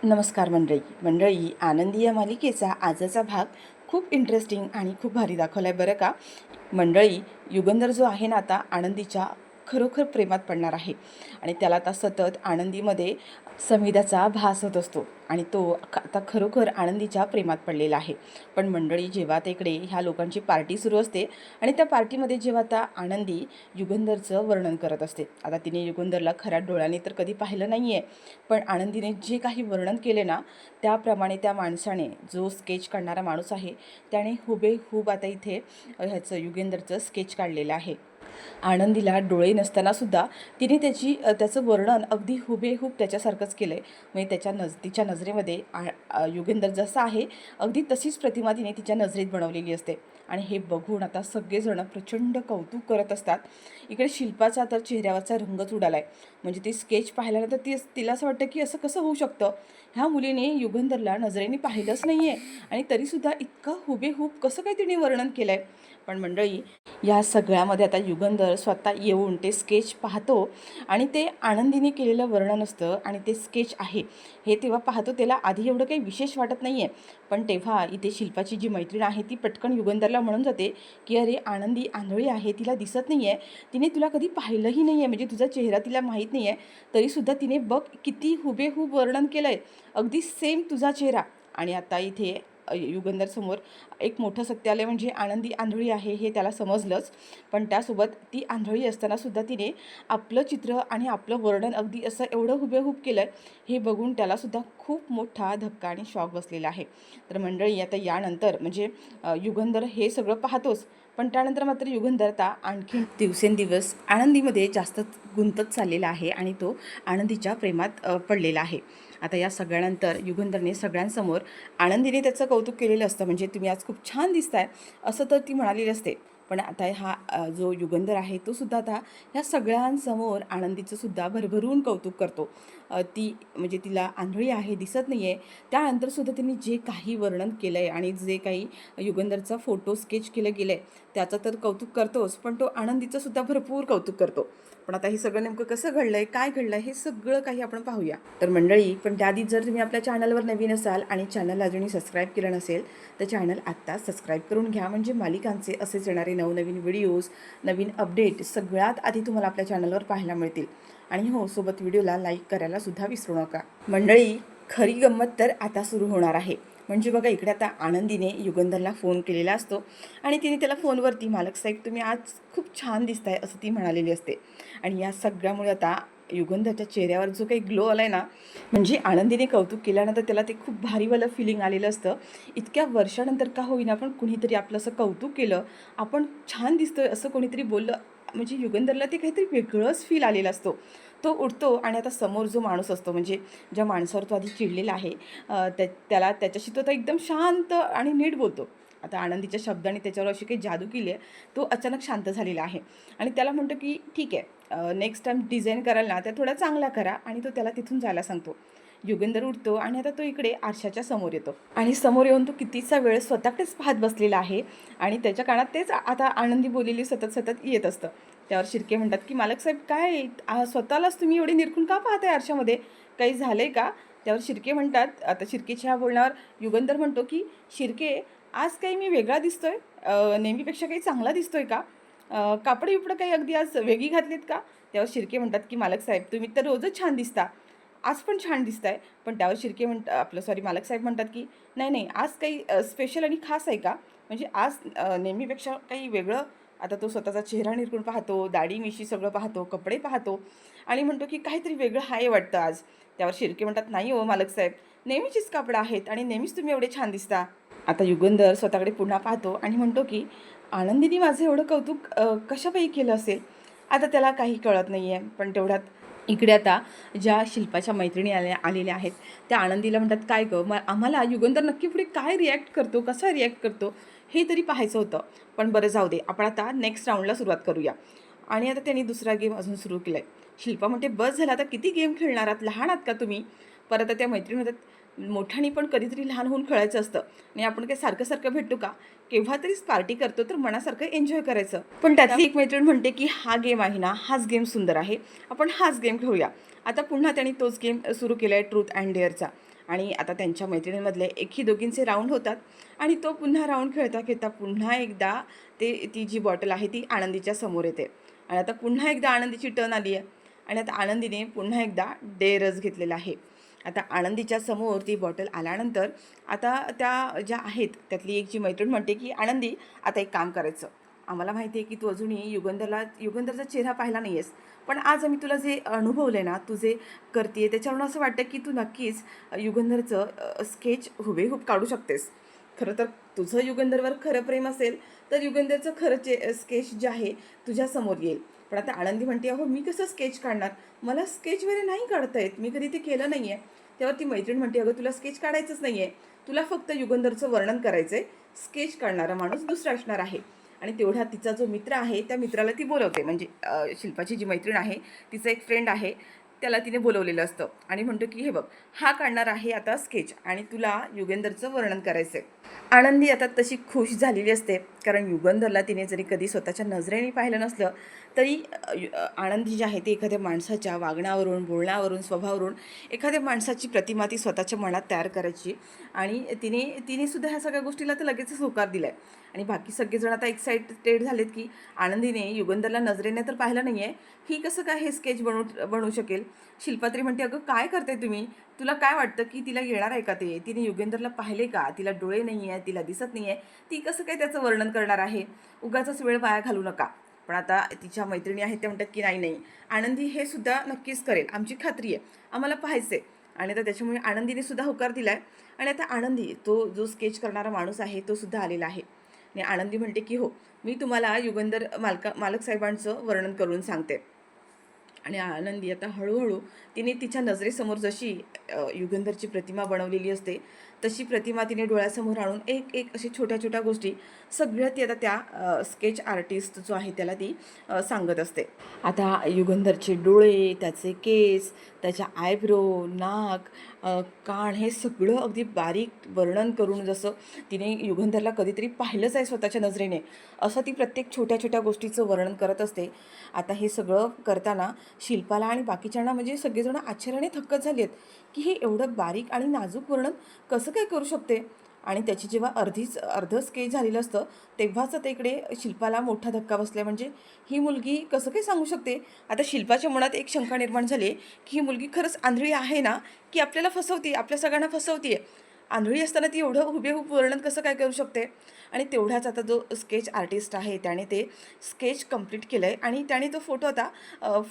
नमस्कार मंडळी, आनंदी या मालिकेचा आजचा भाग खूप इंटरेस्टिंग आणि खूप भारी दाखवला आहे बरं का. मंडळी, युगंधर जो आहे ना आता आनंदीच्या खरोखर प्रेमात पडणार आहे आणि त्याला आता सतत आनंदीमध्ये समिधाचा भास होत असतो आणि तो आता खरोखर आनंदीच्या प्रेमात पडलेला आहे. पण मंडळी, जेव्हा आता इकडे ह्या लोकांची पार्टी सुरू असते आणि त्या पार्टीमध्ये जेव्हा आता आनंदी युगंधरचं वर्णन करत असते. आता तिने युगंधरला खऱ्या डोळ्याने तर कधी पाहिलं नाही आहे, पण आनंदीने जे काही वर्णन केले ना त्याप्रमाणे त्या माणसाने, जो स्केच काढणारा माणूस आहे त्याने हुबेहूब आता इथे ह्याचं युगेंदरचं स्केच काढलेलं आहे. आनंदीला डोळे नसतानासुद्धा तिने त्याचं वर्णन अगदी हुबेहूब त्याच्यासारखंच केलं आहे. म्हणजे तिच्या नजरेमध्ये युगेंदर जसा आहे अगदी तशीच प्रतिमा तिने तिच्या नजरेत बनवलेली असते. आणि हे बघून आता सगळेजणं प्रचंड कौतुक करत असतात. इकडे शिल्पाचा तर चेहऱ्यावरचा रंगच उडाला आहे. म्हणजे ती स्केच पाहिल्यानंतर तिला असं वाटतं की असं कसं होऊ शकतं. ह्या मुलीने युगंधरला नजरेने पाहिलंच नाही आहे आणि तरीसुद्धा इतकं हुबेहूब कसं काय तिने वर्णन केलं आहे. पण मंडळी, या सगळ्यामध्ये आता युगंधर स्वतः येऊन ते स्केच पाहतो आणि ते आनंदीने केलेलं वर्णन असतं आणि ते स्केच आहे हे तेव्हा पाहतो. त्याला आधी एवढं काही विशेष वाटत नाही आहे, पण तेव्हा इथे शिल्पाची जी मैत्रीण आहे ती पटकन युगंधरला म्हणून जाते की अरे, आनंदी आंधळी आहे, तिला दिसत नाही आहे, तिने तुला कधी पाहिलंही नाही आहे, म्हणजे तुझा चेहरा तिला माहीत नाही आहे, तरीसुद्धा तिने बघ किती हुबेहूब वर्णन केलं आहे, अगदी सेम तुझा चेहरा. आणि आता इथे युगंधरसमोर एक मोठं सत्य आलं, म्हणजे आनंदी आंधळी आहे हे त्याला समजलंच, पण त्यासोबत ती आंधळी असतानासुद्धा तिने आपलं चित्र आणि आपलं वर्णन अगदी असं एवढं हुबेहूब केलं आहे हे बघून त्यालासुद्धा खूप मोठा धक्का आणि शॉक बसलेला आहे. तर मंडळी, आता यानंतर म्हणजे युगंधर हे सगळं पाहतोच, पण त्यानंतर मात्र युगंधर आता आणखी दिवसेंदिवस आनंदीमध्ये जास्त गुंतत चाललेला आहे आणि तो आनंदीच्या प्रेमात पडलेला आहे. आता या सगळ्यानंतर युगंधरने सगळ्यांसमोर आनंदीने त्याचं कौतुक केलेलं असतं, म्हणजे तुम्ही आज खूप छान दिसताय असं तर ती म्हणालेली असते. पण आता हा जो युगंधर आहे तो सुद्धा आता ह्या सगळ्यांसमोर आनंदीचं सुद्धा भरभरून कौतुक करतो. ती म्हणजे तिला आंधळी आहे, दिसत नाही आहे, त्यानंतरसुद्धा तिने जे काही वर्णन केलं आहे आणि जे काही युगंधरचा फोटो स्केच केलं गेलं आहे त्याचं तर कौतुक करतोच, पण तो आनंदीचं सुद्धा भरपूर कौतुक करतो. पण आता हे सगळं नेमकं कसं घडलं आहे, काय घडलं आहे, हे सगळं काही आपण पाहूया. तर मंडळी, पण त्याआधी जर तुम्ही आपल्या चॅनलवर नवीन असाल आणि चॅनलला अजूनही सबस्क्राईब केलं नसेल तर चॅनल आत्ता सबस्क्राईब करून घ्या, म्हणजे मालिकांचे असेच येणारे नवनवीन व्हिडिओज, नवीन अपडेट सगळ्यात आधी तुम्हाला आपल्या चॅनलवर पाहायला मिळतील. आणि हो, सोबत व्हिडिओला लाईक करायला सुद्धा विसरू नका. मंडळी, खरी गंमत तर आता सुरू होणार आहे. म्हणजे बघा, इकडे आता आनंदीने युगंधरला फोन केलेला असतो आणि तिने त्याला फोनवरती मालक साहेब तुम्ही आज खूप छान दिसताय असं ती म्हणालेली असते. आणि या सगळ्यामुळे आता युगंधरच्या चेहऱ्यावर जो काही ग्लो आला आहे ना, म्हणजे आनंदीने कौतुक केल्यानंतर त्याला ते खूप भारीवालं फिलिंग आलेलं असतं. इतक्या वर्षानंतर का होईना पण कुणीतरी आपलं असं कौतुक केलं, आपण छान दिसतोय असं कोणीतरी बोललं, म्हणजे युगंधरला ते काहीतरी वेगळंच फील आलेला असतो. तो उठतो आणि आता समोर जो माणूस असतो, म्हणजे ज्या माणसावर तो आधी चिडलेला आहे, त्याला त्याच्याशी तो आता एकदम शांत आणि नीट बोलतो. आता आनंदीच्या शब्दाने त्याच्यावर अशी काही जादू केली आहे, तो अचानक शांत झालेला आहे आणि त्याला म्हणतो की ठीक आहे, नेक्स्ट टाईम डिझाईन कराल ना त्या थोड्या चांगल्या करा, आणि तो त्याला तिथून जायला सांगतो. युगेंदर उठतो आणि आता तो इकडे आरशाच्या समोर येतो आणि समोर येऊन तो कितीचा वेळ स्वतःकडेच पाहत बसलेला आहे आणि त्याच्या कानात तेच आता आनंदी बोललेली सतत सतत येत असतं. त्यावर शिर्के म्हणतात की मालक साहेब, काय स्वतःलाच तुम्ही एवढे निरखून का पाहताय आरशामध्ये, काही झालंय का? त्यावर शिर्के म्हणतात, आता शिर्केच्या बोलण्यावर युगंधर म्हणतो की शिर्के, आज काही मी वेगळा दिसतोय, नेहमीपेक्षा काही चांगला दिसतोय का? कापडे बिपडं काही अगदी आज वेगळी घातलीत का? त्यावर शिर्के म्हणतात की मालक साहेब, तुम्ही तर रोजच छान दिसता, आज पण छान दिसताय. पण त्यावर शिर्के मालक साहेब म्हणतात की नाही नाही, आज काही स्पेशल आणि खास आहे का? म्हणजे आज नेहमीपेक्षा काही वेगळं. आता तो स्वतःचा चेहरा निरखून पाहतो, दाढी मिशी सगळं पाहतो, कपडे पाहतो आणि म्हणतो की काहीतरी वेगळं आहे वाटतं आज. त्यावर शिर्के म्हणतात, नाही हो मालक साहेब, नेहमीचीच कापडं आहेत आणि नेहमीच तुम्ही एवढे छान दिसता. आता युगंधर स्वतःकडे पुन्हा पाहतो आणि म्हणतो की आनंदीने माझं एवढं कौतुक कशापायी केलं असेल. आता त्याला काही कळत नाही आहे. पण तेवढ्यात इकडे आता ज्या शिल्पाच्या मैत्रिणी आलेल्या आहेत त्या आनंदीला म्हणतात, काय गं, आम्हाला युगंधर नक्की पुढे काय रिॲक्ट करतो, कसा रिॲक्ट करतो हे तरी पाहायचं होतं. पण बरं, जाऊ दे, आपण आता नेक्स्ट राऊंडला सुरुवात करूया. आणि आता त्यांनी दुसरा गेम अजून सुरू केला आहे. शिल्पा म्हणते, बस झाला, आता किती गेम खेळणार आहात, लहान आहात का तुम्ही? परत आता त्या मैत्रिणी म्हणतात, मोठ्याने पण कधीतरी लहान होऊन खेळायचं असतं आणि आपण काही सारखं सारखं भेटतो का? केव्हा तरीच पार्टी करतो तर मनासारखं एन्जॉय करायचं. पण त्यातली एक मैत्रीण म्हणते की हा गेम आहे ना, हाच गेम सुंदर आहे, आपण हाच गेम खेळूया. आता पुन्हा त्यांनी तोच गेम सुरू केला आहे, ट्रूथ अँड डेअरचा. आणि आता त्यांच्या मैत्रिणींमधले एकही दोघींचे राऊंड होतात आणि तो पुन्हा राऊंड खेळता खेळता पुन्हा एकदा ती जी बॉटल आहे ती आनंदीच्या समोर येते आणि आता पुन्हा एकदा आनंदीची टर्न आली आहे आणि आता आनंदीने पुन्हा एकदा डेअरच घेतलेला आहे. आता आनंदीच्या समोर ती बॉटल आल्यानंतर आता त्या ज्या आहेत त्यातली एक जी मैत्रीण म्हणते की आनंदी आता एक काम करायचं, आम्हाला माहिती आहे की तू अजूनही युगंधरचा चेहरा पाहिला नाही आहेस, पण आज आम्ही तुला जे अनुभवलं ना, तू जे करते त्याच्यावरून असं वाटतं की तू नक्कीच युगंधरचं स्केच हुबेहूब काढू शकतेस. खरं तर तुझं युगंधरवर खरं प्रेम असेल तर युगंधरचं खरं स्केच जे आहे तुझ्यासमोर येईल. पण आता आनंदी म्हणते, अहो मी कसं स्केच काढणार, मला स्केच वगैरे नाही काढता येत, मी कधी ते केलं नाही आहे. तेव्हा ती मैत्रीण म्हणते, अगं तुला स्केच काढायचंच नाही आहे, तुला फक्त युगंधरचं वर्णन करायचं आहे, स्केच काढणारा माणूस दुसरा असणार आहे. आणि तेवढा तिचा जो मित्र आहे त्या मित्राला ती बोलवते, म्हणजे शिल्पाची जी मैत्रीण आहे तिचा एक फ्रेंड आहे त्याला तिने बोलवलेलं असतं आणि म्हणतो की हे बघ, हा काढणार आहे आता स्केच आणि तुला युगेंदरचं वर्णन करायचं आहे. आनंदी आता तशी खुश झालेली असते, कारण युगंधरला तिने जरी कधी स्वतःच्या नजरेने पाहिलं नसलं तरी आनंदी जी आहे ती एखाद्या माणसाच्या वागण्यावरून, बोलण्यावरून, स्वभावावरून एखाद्या माणसाची प्रतिमा ती स्वतःच्या मनात तयार करायची आणि तिने सुद्धा ह्या सगळ्या गोष्टीला तर लगेचच होकार दिला आहे. आणि बाकी सगळेजण आता एक्साइटेड झालेत की आनंदीने युगंधरला नजरेने तर पाहिलं नाही आहे, ही कसं काय हे स्केच बनवू शकेल. शिल्पात्री म्हणते, अगं काय करताय तुम्ही, तुला काय वाटतं की तिला येणार आहे का ते, तिने युगेंदरला पाहिले का, तिला डोळे नाही आहे, तिला दिसत नाही आहे, ती कसं काय त्याचं वर्णन करणार आहे, उगाचच वेळ वाया घालू नका. पण आता तिच्या मैत्रिणी आहेत त्या म्हणतात की नाही नाही, आनंदी हे सुद्धा नक्कीच करेल, आमची खात्री आहे, आम्हाला पाहायचं आहे. आणि आता त्याच्यामुळे आनंदीने सुद्धा होकार दिला आहे आणि आता आनंदी तो जो स्केच करणारा माणूस आहे तो सुद्धा आलेला आहे. आणि आनंदी म्हणते की हो, मी तुम्हाला युगंधर मालक साहेबांचं वर्णन करून सांगते. आणि आनंदी आता हळूहळू तिने तिच्या नजरेसमोर जशी युगंधरची प्रतिमा बनवलेली असते तशी प्रतिमा तिने डोळ्यासमोर आणून एक एक अशी छोट्या छोट्या गोष्टी सगळ्या ती आता त्या स्केच आर्टिस्ट जो आहे त्याला ती सांगत असते. आता युगंधरचे डोळे, त्याचे केस, त्याच्या आयब्रो, नाक, कान हे सगळं अगदी बारीक वर्णन करून, जसं तिने युगंधरला कधीतरी पाहिलंच आहे स्वतःच्या नजरेने, असं ती प्रत्येक छोट्या छोट्या गोष्टीचं वर्णन करत असते. आता हे सगळं करताना शिल्पाला आणि बाकीच्यांना म्हणजे सगळेजण आश्चर्याने थक्कच झाली आहेत की हे एवढं बारीक आणि नाजूक वर्णन कसं काय करू शकते. आणि त्याची जेव्हा अर्ध स्केच झालेलं असतं तेव्हाच आता इकडे शिल्पाला मोठा धक्का बसला, म्हणजे ही मुलगी कसं काय सांगू शकते. आता शिल्पाच्या मनात एक शंका निर्माण झाली की ही मुलगी खरंच आंधळी आहे ना, की आपल्याला फसवते, आपल्या सगळ्यांना फसवते. आंधळी असताना ती एवढं हुबेहूब वर्णन कसं काय करू शकते. आणि तेवढाच आता जो स्केच आर्टिस्ट आहे त्याने ते स्केच कंप्लीट केलं आहे आणि त्याने तो फोटो आता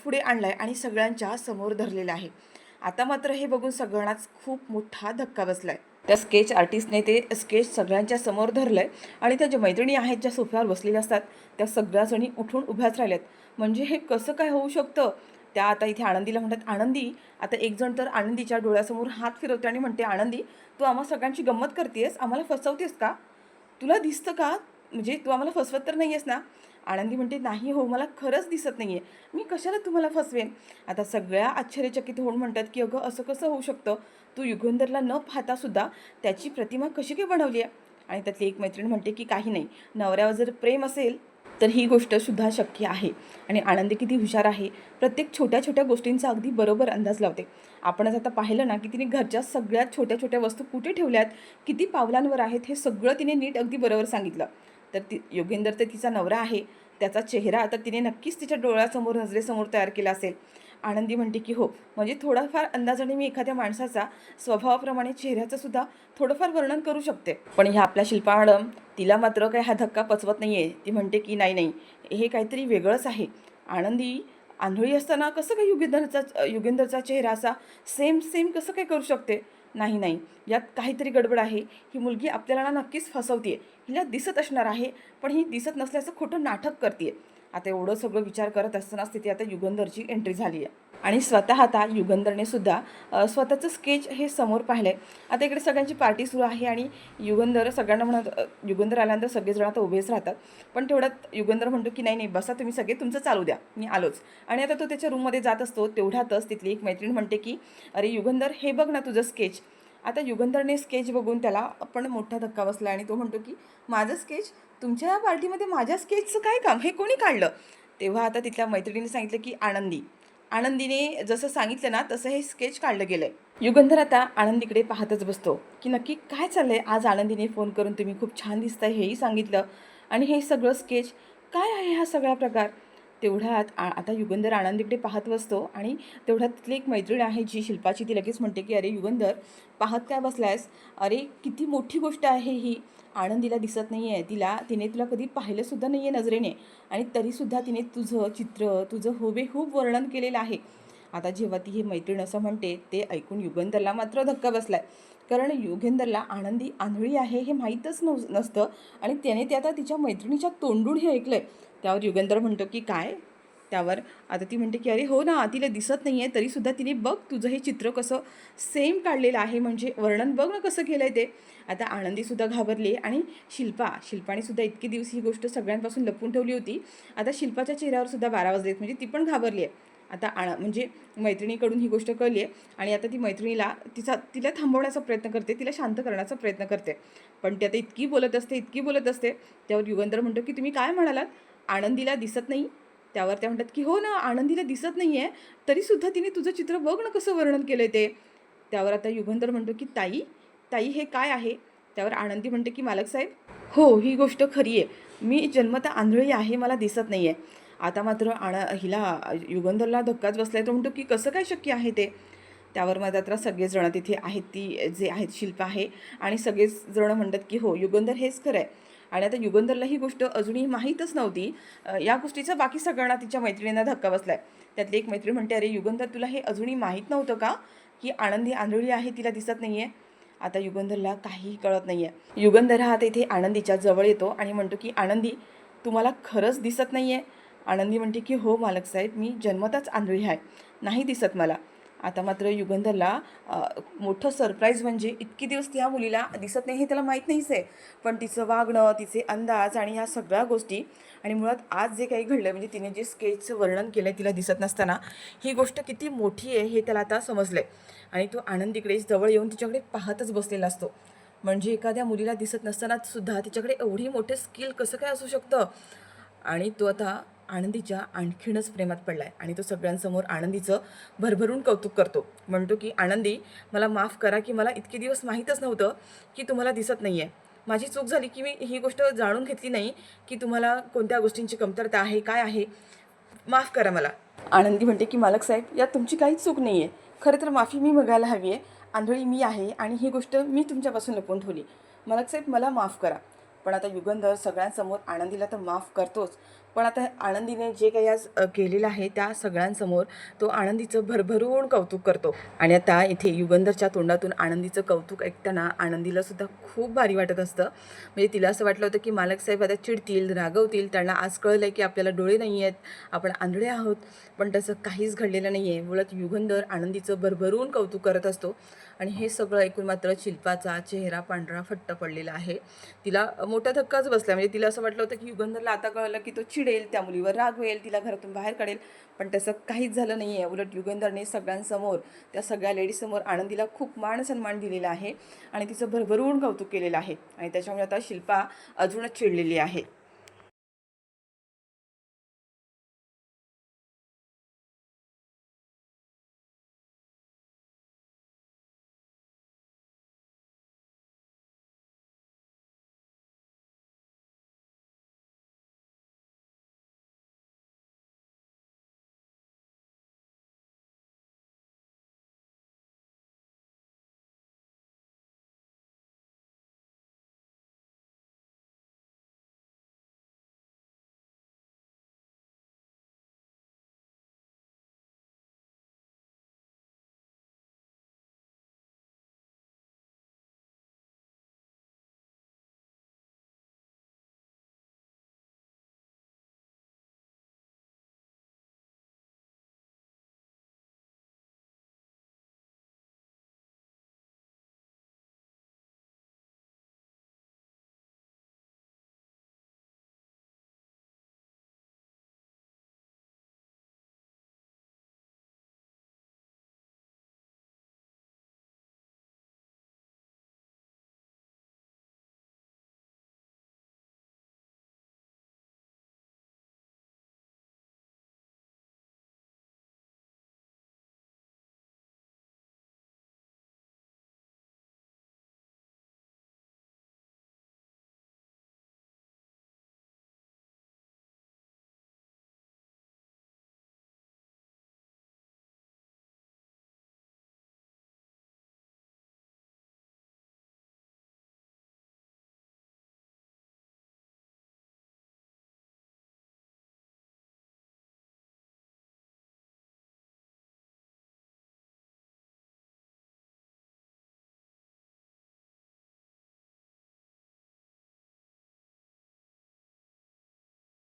पुढे आणला आहे आणि सगळ्यांच्या समोर धरलेला आहे. आता मात्र हे बघून सगळ्यांनाच खूप मोठा धक्का बसला आहे. त्या स्केच आर्टिस्टने ते स्केच सगळ्यांच्या समोर धरलं आहे आणि त्या ज्या मैत्रिणी आहेत ज्या सोफ्यावर बसलेल्या असतात त्या सगळ्याजणी उठून उभ्याच राहिल्यात. म्हणजे हे कसं काय होऊ शकतं. त्या आता इथे आनंदीला म्हणतात, आनंदी, आता एक जण तर आनंदीच्या डोळ्यासमोर हात फिरवते आणि म्हणते, आनंदी तू आम्हा सगळ्यांची गंमत करतेस, आम्हाला फसवतेस का, तुला दिसतं का, म्हणजे तू आम्हाला फसवत तर नाही आहेस ना. आनंदी म्हणते, नाही हो, मला खरंच दिसत नाही आहे, मी कशाला तुम्हाला फसवेन. आता सगळ्या आश्चर्यचकित होऊन म्हणतात की अगं असं कसं होऊ शकतं, तू युगंधरला न पाहतासुद्धा त्याची प्रतिमा कशी काय बनवली आहे. आणि त्यातली एक मैत्रीण म्हणते की काही नाही, नवऱ्यावर जर प्रेम असेल तर ही गोष्टसुद्धा शक्य आहे. आणि आनंदी किती हुशार आहे, प्रत्येक छोट्या छोट्या गोष्टींचा अगदी बरोबर अंदाज लावते. आपणच आता पाहिलं ना की तिने घरच्या सगळ्यात छोट्या छोट्या वस्तू कुठे ठेवल्यात, किती पावलांवर आहेत, हे सगळं तिने नीट अगदी बरोबर सांगितलं. तर योगेंदर तर तिचा नवरा आहे, त्याचा चेहरा तर तिने नक्कीच तिच्या डोळ्यासमोर नजरेसमोर तयार केला असेल. आनंदी म्हणते की हो, म्हणजे थोडाफार अंदाजाने मी एखाद्या माणसाचा स्वभावाप्रमाणे चेहऱ्याचं सुद्धा थोडंफार वर्णन करू शकते. पण ह्या आपल्या शिल्पा मॅडम, तिला मात्र काही हा धक्का पचवत नाही आहे. ती म्हणते की नाही नाही, हे काहीतरी वेगळंच आहे. आनंदी आंधळी असताना कसं काय युगेंदरचा चेहरा असा सेम सेम कसं काय करू शकते. नाही नाही, यात काहीतरी गडबड आहे, ही मुलगी आपल्याला नक्कीच फसवते, हिला दिसत असणार आहे पण ही दिसत नसल्याचं खोटं नाटक करते. आता एवढं सगळं विचार करत असतानाच तिथे आता युगंधरची एंट्री झाली आहे आणि स्वतः आता युगंधरने सुद्धा स्वतःचं स्केच हे समोर पाहिलं आहे. आता इकडे सगळ्यांची पार्टी सुरू आहे आणि युगंधर सगळ्यांना युगंधर आल्यानंतर सगळेजण आता उभेच राहतात. पण तेवढ्यात युगंधर म्हणतो की नाही नाही, बसा तुम्ही सगळे, तुमचं चालू द्या, मी आलोच. आणि आता तो त्याच्या रूममध्ये जात असतो तेवढ्यातच तिथली एक मैत्रीण म्हणते की अरे युगंधर, हे बघ ना तुझं स्केच. आता युगंधरने स्केच बघून त्याला पण मोठा धक्का बसला आणि तो म्हणतो की माझं स्केच, तुमच्या पार्टीमध्ये माझ्या स्केचचं काय काम, हे कोणी काढलं. तेव्हा आता तिथल्या मैत्रिणीने सांगितलं की आनंदीने जसं सांगितलं ना तसं हे स्केच काढलं गेलं आहे. युगंधर आता आनंदीकडे पाहतच बसतो की नक्की काय चाललंय. आज आनंदीने फोन करून तुम्ही खूप छान दिसताय हेही सांगितलं आणि हे सगळं स्केच काय आहे हा सगळा प्रकार. तेवढ्यात आता युगंधर आनंदीकडे पाहत बसतो आणि तेवढ्यात तिथली एक मैत्रीण आहे जी शिल्पाची. ती लगेच म्हणते की अरे युगंधर, पाहत काय बसलायस? अरे किती मोठी गोष्ट आहे ही. आनंदीला दिसत नाही आहे, तिने तुला कधी पाहिलंसुद्धा नाही आहे नजरेने, आणि तरीसुद्धा तिने तुझं चित्र, तुझं हुबेहूब वर्णन केलेलं आहे. आता जेव्हा ती ही मैत्रीण असं म्हणते ते ऐकून युगंधरला मात्र धक्का बसलाय. कारण युगंधरला आनंदी आंधळी आहे हे माहीतच नसतं आणि त्याने ते आता तिच्या मैत्रिणीच्या तोंडून हे ऐकलंय. त्यावर युगंधर म्हणतो की काय? त्यावर आता ती म्हणते की अरे हो ना, तिला दिसत नाही आहे तरीसुद्धा तिने बघ तुझं हे चित्र कसं सेम काढलेलं आहे, म्हणजे वर्णन बघ ना कसं केलं आहे ते. आता आनंदीसुद्धा घाबरली आणि शिल्पानेसुद्धा इतके दिवस ही गोष्ट सगळ्यांपासून लपवून ठेवली होती. आता शिल्पाच्या चेहऱ्यावर सुद्धा 12 वाजलेत, म्हणजे ती पण घाबरली आहे. आता म्हणजे मैत्रिणीकडून ही गोष्ट कळली आहे आणि आता ती मैत्रिणीला तिला थांबवण्याचा प्रयत्न करते, तिला शांत करण्याचा प्रयत्न करते. पण ती आता इतकी बोलत असते. त्यावर युगंधर म्हणतो की तुम्ही काय म्हणालात? आनंदीला दिसत नाही? त्यावर त्या म्हणतात की हो ना, आनंदीला दिसत नाही आहे, तरीसुद्धा तिने तुझं चित्र बघ ना कसं वर्णन केलं आहे ते. त्यावर आता युगंधर म्हणतो की ताई हे काय आहे? त्यावर आनंदी म्हणते की मालक साहेब, हो ही गोष्ट खरी आहे, मी जन्मतः आंधळी आहे, मला दिसत नाही आहे. आता मात्र हिला युगंधरला धक्काच बसलाय. तो म्हणतो की कसं काय शक्य आहे ते. त्यावर मात्र सगळेजण तिथे आहेत, ती जे आहेत शिल्पा आहे आणि सगळेच जण म्हणतात की हो युगंधर हेच खरं आहे. आणि आता युगंधरला ही गोष्ट अजूनही माहीतच नव्हती. या गोष्टीचा बाकी सगळ्यांना तिच्या मैत्रिणींना धक्का बसलाय. त्यातली एक मैत्रीण म्हणते अरे युगंधर, तुला हे अजूनही माहीत नव्हतं का की आनंदी आंधळी आहे, तिला दिसत नाही आहे? आता युगंधरला काहीही कळत नाही आहे. युगंधर हा तेथे आनंदीच्या जवळ येतो आणि म्हणतो की आनंदी, तुम्हाला खरंच दिसत नाही आहे? आनंदी म्हणते की हो मालक साहेब, मी जन्मतःच आंधळी आहे, नाही दिसत मला. आता मात्र युगंधरला मोठं सरप्राईज म्हणजे इतकी दिवस त्या मुलीला दिसत नाही हे त्याला माहीत नाहीच आहे. पण तिचं वागणं, तिचे अंदाज आणि ह्या सगळ्या गोष्टी आणि मुळात आज जे काही घडलं, म्हणजे तिने जे स्केचचं वर्णन केलं आहे तिला दिसत नसताना, ही गोष्ट किती मोठी आहे हे त्याला आता समजलं आहे. आणि तो आनंदीकडे जवळ येऊन तिच्याकडे पाहतच बसलेला असतो. म्हणजे एखाद्या मुलीला दिसत नसताना सुद्धा तिच्याकडे एवढी मोठे स्किल कसं काय असू शकतं. आणि तो आता आनंदीच्या आणखीनच प्रेमात पडला आहे आणि तो सगळ्यांसमोर आनंदीचं भरभरून कौतुक करतो. म्हणतो की आनंदी, मला माफ करा की मला इतके दिवस माहीतच नव्हतं की तुम्हाला दिसत नाही आहे. माझी चूक झाली की मी ही गोष्ट जाणून घेतली नाही की तुम्हाला कोणत्या गोष्टींची कमतरता आहे, काय आहे. माफ करा मला. आनंदी म्हणते की मालक साहेब, यात तुमची काहीच चूक नाही आहे. खरं तर माफी मी मागायला हवी आहे. आंधळी मी आहे आणि ही गोष्ट मी तुमच्यापासून लपवून ठेवली. मालक साहेब मला माफ करा. पण आता युगंधर सगळ्यांसमोर आनंदीला तर माफ करतोच, पण आता आनंदीने जे काही आज केलेलं आहे त्या सगळ्यांसमोर तो आनंदीचं भरभरून कौतुक करतो. आणि आता इथे युगंधरच्या तोंडातून आनंदीचं कौतुक ऐकताना आनंदीला सुद्धा खूप भारी वाटत असतं. म्हणजे तिला असं वाटलं होतं की मालक साहेब आता चिडतील, रागवतील, त्यांना आज कळलं आहे की आपल्याला डोळे नाही आहेत, आपण आंधळे आहोत. पण तसं काहीच घडलेलं नाही आहे. मुळात युगंधर आनंदीचं भरभरून कौतुक करत असतो. आणि हे सगळं ऐकून मात्र शिल्पाचा चेहरा पांढरा फट्ट पडलेला आहे. तिला मोठा धक्काच बसला. म्हणजे तिला असं वाटलं होतं की युगंधरला आता कळलं की तो चिडेल, त्या मुलीवर रागवेल, तिला घरातून बाहेर काढेल. पण तसं काहीच झालं नाही आहे. उलट युगंधरने सगळ्यांसमोर, त्या सगळ्या लेडीजसमोर आनंदीला खूप मान सन्मान दिलेला आहे आणि तिचं भरभरून कौतुक केलेलं आहे. आणि त्याच्यामुळे आता शिल्पा अजूनच चिडलेली आहे.